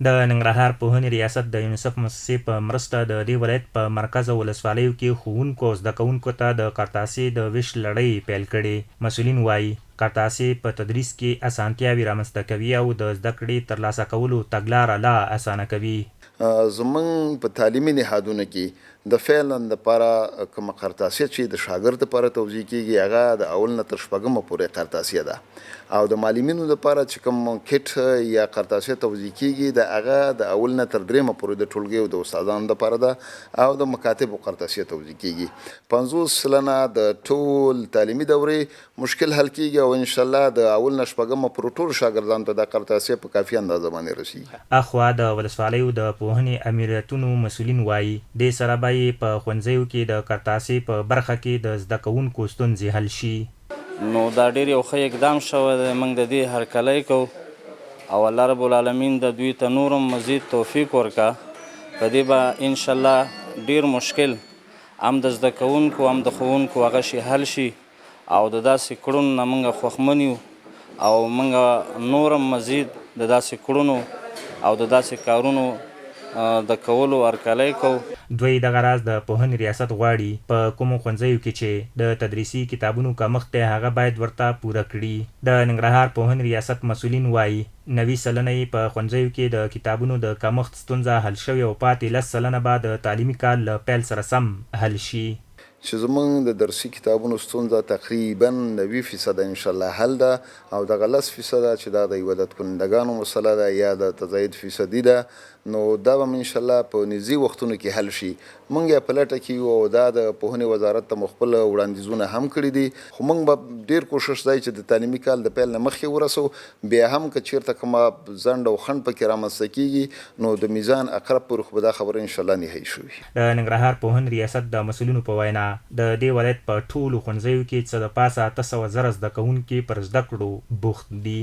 د ننګرهار پوهنې ریاست د یونیسف مؤسسې په مرسته د دې ولایت په مرکز او ولسوالیو کې ښوونکو او زده کوونکو ته د قرطاسیې د ویش لړۍ پیل کړې. مسؤلین وایي قرطاسیې په تدریس کې اسانتیاوې رامنځته کوي او د زده کړې ترلاسه کولو تګلاره لا اسانه کوي. زمونږ په تعلیمي نهادونو کې د فعلا دپاره کومه قرطاسیه چې د شاګرد دپاره توضیح کېږي هغه د اول نه تر شپږمه پورې قرطاسیه ده او د معلمینو دپاره چې کوم کټ یا قرطاسیه توضیح کېږي د هغه د اول نه تر درېیمه پورې د ټولګي او د استادانو دپاره ده او د مکاتبو قرطاسیه توضیح کېږي. 50 سلنه د ټول تعلیمي دورې مشکل حل کېږي او انشاءالله د اول نه شپږمه پورې ټولو شاګردانو ته د قرطاسیه په کافي اندازه باندې رسېږي. اخوا د ولسوالیو د پوهنې امریتونو مسؤلین وایي دې سره به په ښوونځیو کې د قرطاسیې په برخه کې د زده کوونکو ستونزې حل شي. نو دا ډېر یو ښه اقدام شوی دی. موږ د دې هرکلی کوو او الله رب العالمین د دوی ته نورم مزید توفیق ورکړه. په دې به انشاءالله ډېر مشکل هم د زده کوونکو هم د ښوونکو هغه شي حل شي او د داسې کړنو نه موږ خوښمن یو او موږ نورم مزید د داسې کړنو او د داسې کارونو د کولو هرکلی کوو. دوی دغه راز د پوهنې ریاست غواړي په کومو ښوونځیو کې چې د تدریسي کتابونو کمښت دی هغه باید ورته پوره کړي. د ننګرهار پوهنې ریاست مسؤلین وایي 90 سلنه یې په ښوونځیو کې د کتابونو د کمښت ستونزه حل شوې او پاتې 10 سلنه به د تعلیمي کال له پیل سره سم حل شي. چې زمونږ د درسي کتابونو ستونزه تقریبا 90% انشاءالله حل ده او دغه 10% چې دا د عبادت کنندګانو مسله ده یا د تزاید فیصدي ده نو دا به انشاءالله په نږدې وختونو کې حل شي. موږ یې په لټه کې یو او دا د پوهنې وزارت ته خپل وړاندیزونه هم کړي دي خو موږ به ډېر کوشش دی چې د تعلیمي کال د پیل نه مخکې ورسو. بیا هم که چېرته کومه ځنډ او خنډ پکې رامنځته کېږي نو د میزان اقرب پورې خو به دا خبره انشاءالله نهایي شوي. د ننګرهار پوهنې ریاست د مسؤلینو په وینا د دې ولایت په ټولو ښوونځیو کې څه د پاسه 800 زره زده کوونکي پر زده کړو بوخت دي.